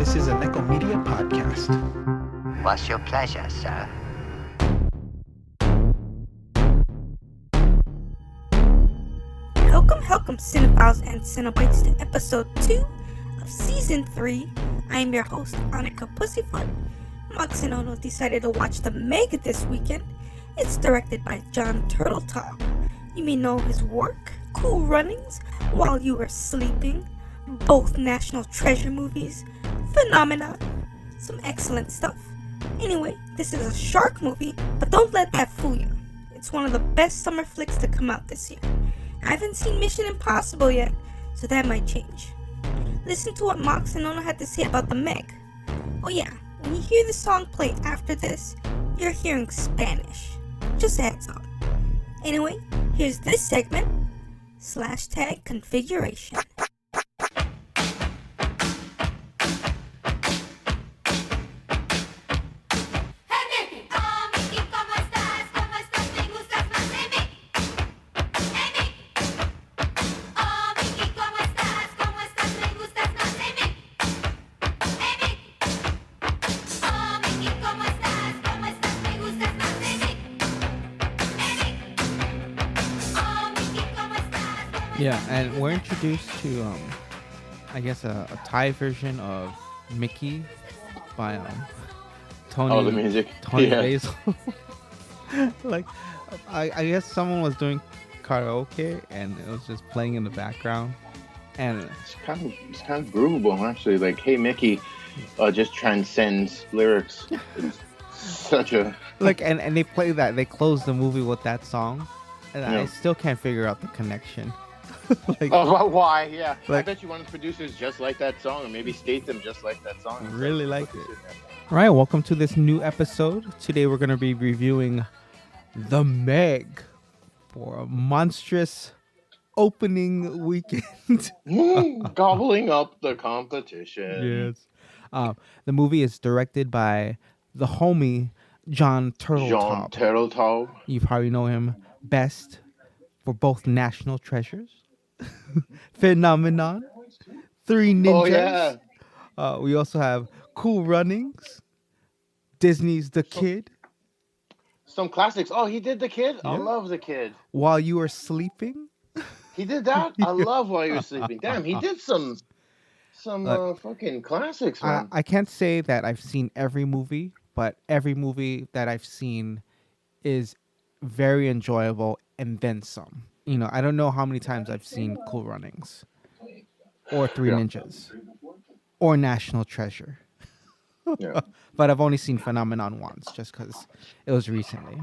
This is a Nekko Media podcast. What's your pleasure, sir? Welcome, Cinephiles and Cinebites, to episode 2 of season 3. I am your host, Annika Pussyfoot. Mox and Ono decided to watch The Meg this weekend. It's directed by Jon Turteltaub. You may know his work, Cool Runnings, While You Were Sleeping, both National Treasure movies, Phenomenon, some excellent stuff. Anyway, this is a shark movie, but don't let that fool you. It's one of the best summer flicks to come out this year. I haven't seen Mission Impossible yet, so that might change. Listen to what Mox and Ono had to say about The Meg. Oh yeah, when you hear the song play after this, you're hearing Spanish. Just a heads up. Anyway, here's this segment, / configuration. Yeah, and we're introduced to, I guess, a Thai version of Mickey by Tony. Oh, the music. Tony Yeah. Basil. Like, I guess someone was doing karaoke and it was just playing in the background, and It's kind of groovable, actually. Like, Hey Mickey just transcends lyrics. It's such a... like, and they play that. They close the movie with that song, and Yeah. I still can't figure out the connection. Like, Oh, well, why? Yeah. I Like- bet you one of the producers just like that song, or maybe Statham just like that song. really like it. All right, welcome to this new episode. Today we're going to be reviewing The Meg for a monstrous opening weekend. Gobbling up the competition. Yes. The movie is directed by the homie Jon Jon Turteltaub. Turteltaub. You probably know him best for both National Treasures, Phenomenon, Three Ninjas. Oh, yeah. We also have Cool Runnings, Disney's The Kid, Some classics. Oh, he did The Kid? I Yeah. love The Kid. While You Were Sleeping. He did that? I love While You Were Sleeping. Damn, he did some fucking classics, man. I can't say that I've seen every movie, but every movie that I've seen is very enjoyable and then some. You know, I don't know how many times I've seen Cool Runnings or Three Yeah. Ninjas or National Treasure. Yeah. But I've only seen Phenomenon once just because it was recently.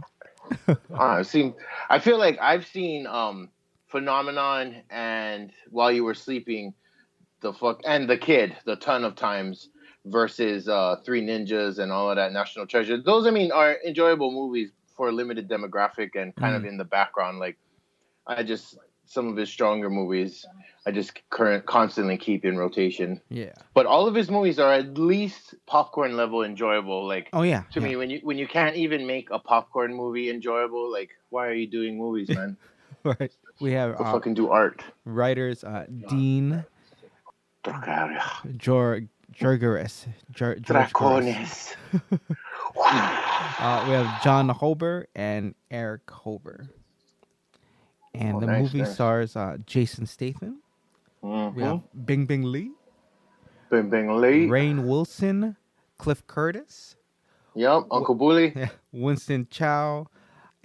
I feel like I've seen Phenomenon and While You Were Sleeping, and The Kid the ton of times versus Three Ninjas and all of that, National Treasure. Those, I mean, are enjoyable movies for a limited demographic and kind of in the background. Like, some of his stronger movies I just constantly keep in rotation. Yeah. But all of his movies are at least popcorn level enjoyable. Like, Oh, yeah. to me, when you can't even make a popcorn movie enjoyable, like, why are you doing movies, man? Right. We have Go fucking do art. writers Dean Georgaris. Dracones. We have Jon Hoeber and Erich Hoeber. And the nice, movie nice. stars Jason Statham. We have Bingbing Li, Bingbing Li. Rainn Wilson, Cliff Curtis, Yep, Uncle Bully. Winston Chow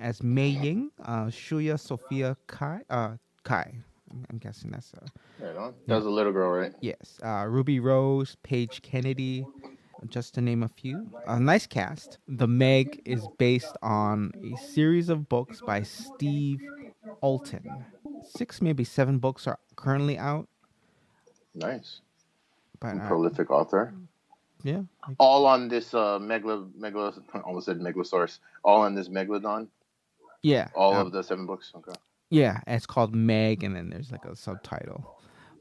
as Mei Ying, Shuya Sophia Kai. I'm guessing that's Right on. That was a little girl, right? yes. Ruby Rose, Paige Kennedy, just to name a few. A nice cast. The Meg is based on a series of books by Steve Alten. 6, maybe 7 books are currently out. Nice. But Prolific author. yeah, All on this I almost said Megalosaurus. All on this Megalodon. yeah, All of the 7 books. Okay. yeah. It's called Meg, and then there's like a subtitle.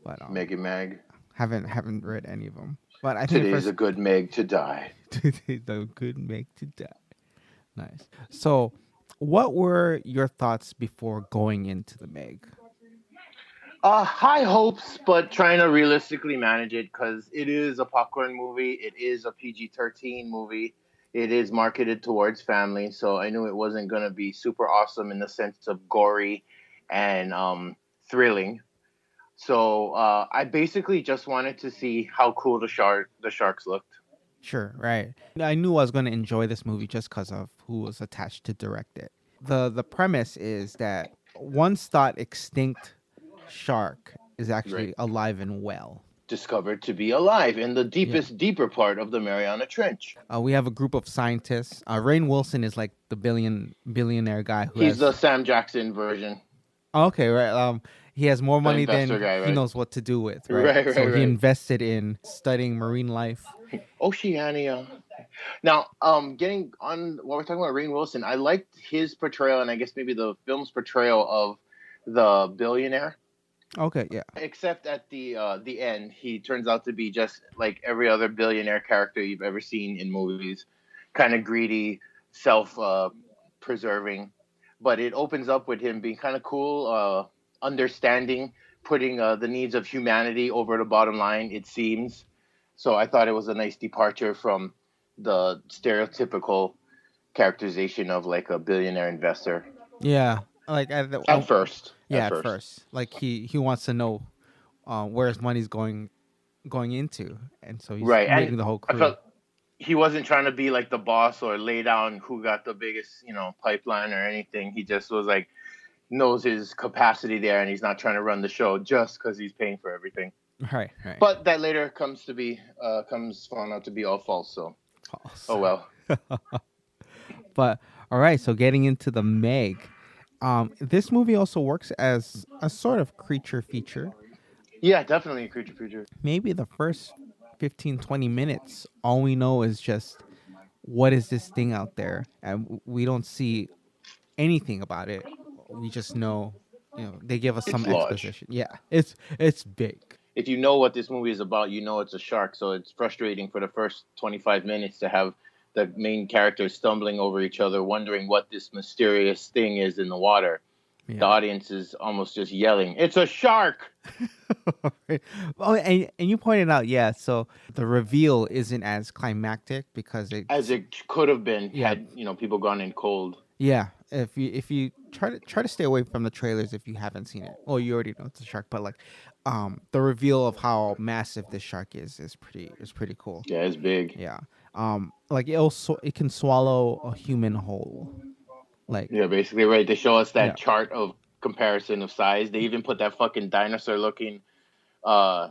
But Meg and Mag. haven't read any of them. But I think Today's a good Meg to die. today's a good Meg to die. Nice. So, what were your thoughts before going into the Meg? High hopes, but trying to realistically manage it because it is a popcorn movie. It is a PG-13 movie. It is marketed towards family, so I knew it wasn't gonna be super awesome in the sense of gory and thrilling. So I basically just wanted to see how cool the sharks looked. Sure, right. I knew I was going to enjoy this movie just because of who was attached to direct it. The premise is that once thought extinct shark is actually Right. alive and well. Discovered to be alive in the deeper part of the Mariana Trench. We have a group of scientists. Rainn Wilson is like the billionaire guy who He's the has. Sam Jackson version. Okay, right. He has more money than investor guy, he right? knows what to do with, right? Right, So he right. invested in studying marine life. Oceania. Now, getting on what we're talking about, Rainn Wilson, I liked his portrayal, and I guess maybe the film's portrayal of the billionaire. Okay, yeah. Except at the end, he turns out to be just like every other billionaire character you've ever seen in movies, kind of greedy, self preserving. But it opens up with him being kind of cool, understanding, putting the needs of humanity over the bottom line. It seems. So I thought it was a nice departure from the stereotypical characterization of like a billionaire investor. Yeah, like At first. Yeah, at first. Like he wants to know where his money's going into, and so he's Right. meeting And the whole I crew. felt he wasn't trying to be like the boss or lay down who got the biggest, pipeline or anything. He just was like knows his capacity there, and he's not trying to run the show just because he's paying for everything. Right. But that later comes found out to be all false. So, oh well. But all right, so getting into the Meg, this movie also works as a sort of creature feature. Yeah, definitely a creature feature. Maybe the first 15, 20 minutes, all we know is just what is this thing out there, and we don't see anything about it. We just know, they give us some It's large. exposition. Yeah, it's big. If you know what this movie is about, you know it's a shark. So it's frustrating for the first 25 minutes to have the main characters stumbling over each other, wondering what this mysterious thing is in the water. Yeah. The audience is almost just yelling, "It's a shark!" Oh, and you pointed out, yeah. So the reveal isn't as climactic because as it could have been Yeah. had people gone in cold. Yeah, if you try to stay away from the trailers if you haven't seen it. Well, you already know it's a shark, but like, the reveal of how massive this shark is pretty cool. Yeah, it's big. Yeah, like it can swallow a human whole. Like, Yeah, basically, right. They show us that Yeah. chart of comparison of size. They even put that fucking dinosaur-looking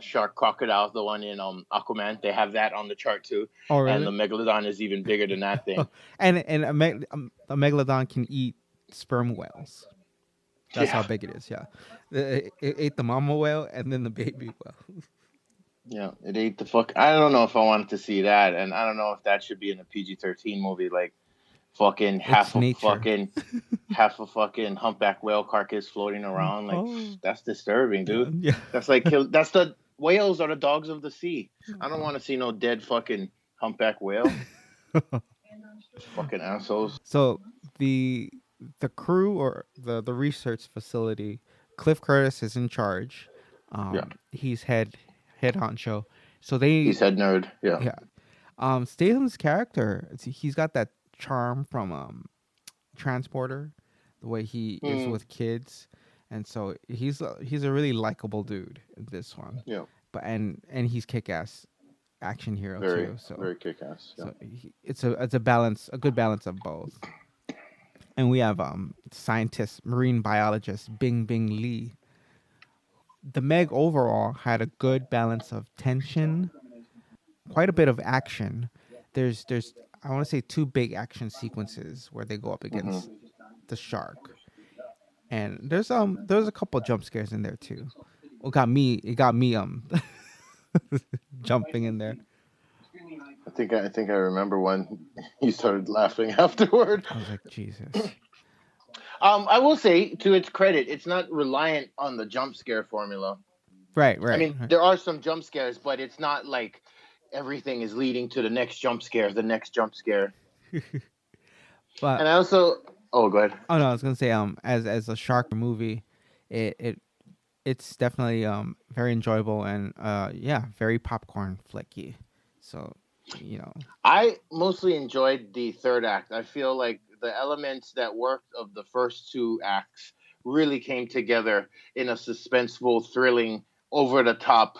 shark crocodile, the one in Aquaman. They have that on the chart too. oh really? And the megalodon is even bigger than that thing. and a megalodon can eat sperm whales. That's how Yeah. big it is. Yeah, it ate the mama whale and then the baby whale. Yeah, it ate the fuck. I don't know if I wanted to see that, and I don't know if that should be in a PG-13 movie. Like, fucking half a fucking humpback whale carcass floating around. Like, that's disturbing, dude. Yeah. That's like that's the whales are the dogs of the sea. I don't want to see no dead fucking humpback whale. Fucking assholes. So the crew or the research facility, Cliff Curtis is in charge. Yeah. He's head honcho. So He's head nerd. Yeah. Yeah. Statham's character, he's got that charm from Transporter, the way he is with kids, and so he's a really likable dude in this one. Yeah. But and he's kick-ass action hero Very, too. So very kick-ass. Yeah. so it's a good balance of both. And we have scientist, marine biologist Bingbing Li. The Meg overall had a good balance of tension, quite a bit of action. There's I want to say 2 big action sequences where they go up against the shark, and there's a couple jump scares in there too. It got me jumping in there. I think I remember when he started laughing afterward. I was like, Jesus. I will say, to its credit, it's not reliant on the jump scare formula. Right. I mean, there are some jump scares, but it's not like everything is leading to the next jump scare. But And I also, go ahead. oh no, I was gonna say as a shark movie, it it's definitely very enjoyable and very popcorn flicky. So, you know. I mostly enjoyed the third act. I feel like the elements that worked of the first two acts really came together in a suspenseful, thrilling, over the top,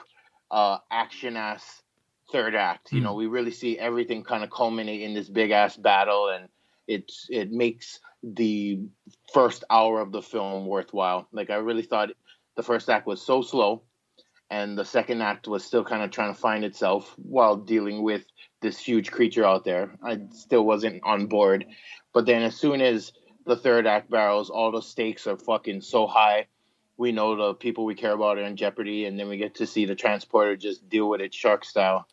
action ass third act. You know, we really see everything kind of culminate in this big ass battle, and it makes the first hour of the film worthwhile. Like, I really thought the first act was so slow, and the second act was still kind of trying to find itself while dealing with this huge creature out there. I still wasn't on board. But then as soon as the third act barrels, all the stakes are fucking so high. We know the people we care about are in jeopardy, and then we get to see the transporter just deal with it shark style.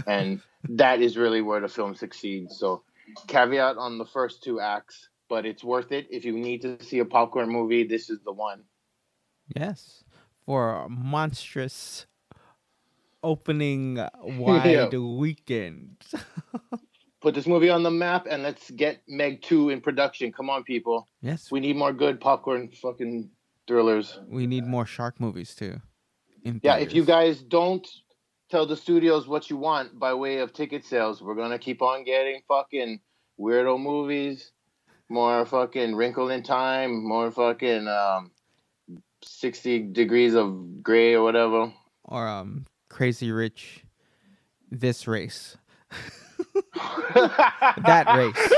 And that is really where the film succeeds. So caveat on the first two acts, but it's worth it. If you need to see a popcorn movie, this is the one. Yes. For a monstrous opening wide weekend. Put this movie on the map and let's get Meg 2 in production. Come on, people. Yes. We need more good popcorn fucking thrillers. We need more shark movies too. Yeah, if you guys don't tell the studios what you want by way of ticket sales, we're going to keep on getting fucking weirdo movies, more fucking Wrinkle in Time, more fucking 60 Degrees of Grey or whatever. Or Crazy Rich, This Race. That race.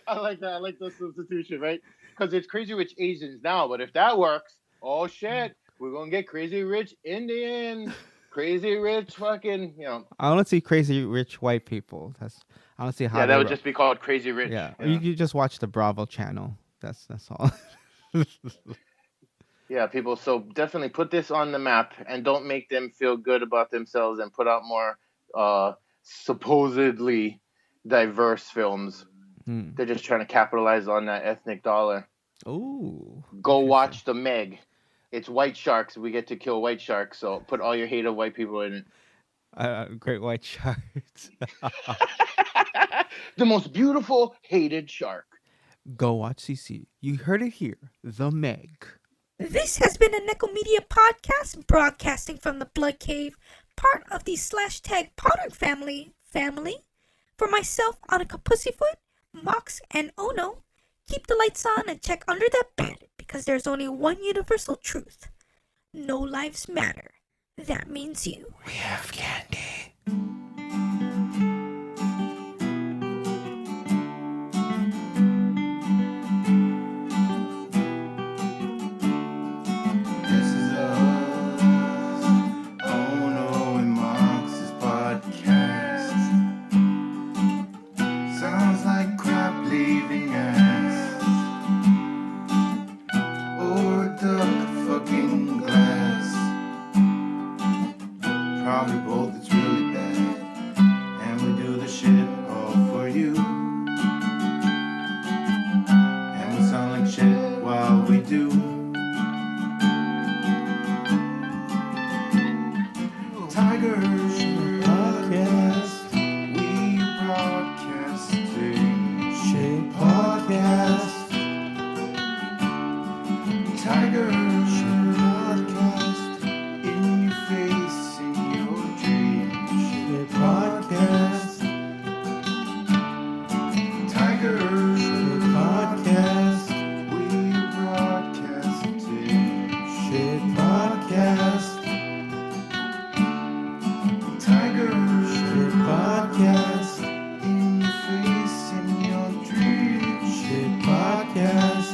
I like that. I like the substitution, right? Because it's Crazy Rich Asians now, but if that works, oh shit, we're going to get Crazy Rich Indians, Crazy Rich fucking, you know. I want to see Crazy Rich White people. I want to see how. Yeah, that would just be called Crazy Rich. Yeah, or you just watch the Bravo channel. That's all. Yeah, people. So definitely put this on the map and don't make them feel good about themselves and put out more supposedly diverse films. They're just trying to capitalize on that ethnic dollar. Ooh. Go watch The Meg. It's white sharks. We get to kill white sharks. So put all your hate of white people in it. Great white sharks. The most beautiful hated shark. Go watch CC. You heard it here. The Meg. This has been a Nekko Media podcast broadcasting from the Blood Cave, part of the #tag Potter family. For myself, Annika Pussyfoot, Mox and Ono, keep the lights on and check under that bed because there's only one universal truth. No lives matter. That means you. We have candy. This is us, Ono and Mox's podcast. Sounds like crap leaving ass or duck fucking glass. Probably both, it's really bad. And we do the shit all for you. And we sound like shit while we do. Tigers podcast, we broadcasting shit podcast. Tigers podcast, in your face, in your dreams. Shit podcast. Tigers podcast, we broadcasting shit podcast. Tigers shit podcast, in your face, in your dreams. Shit podcast.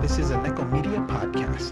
This is a Nekko Media podcast.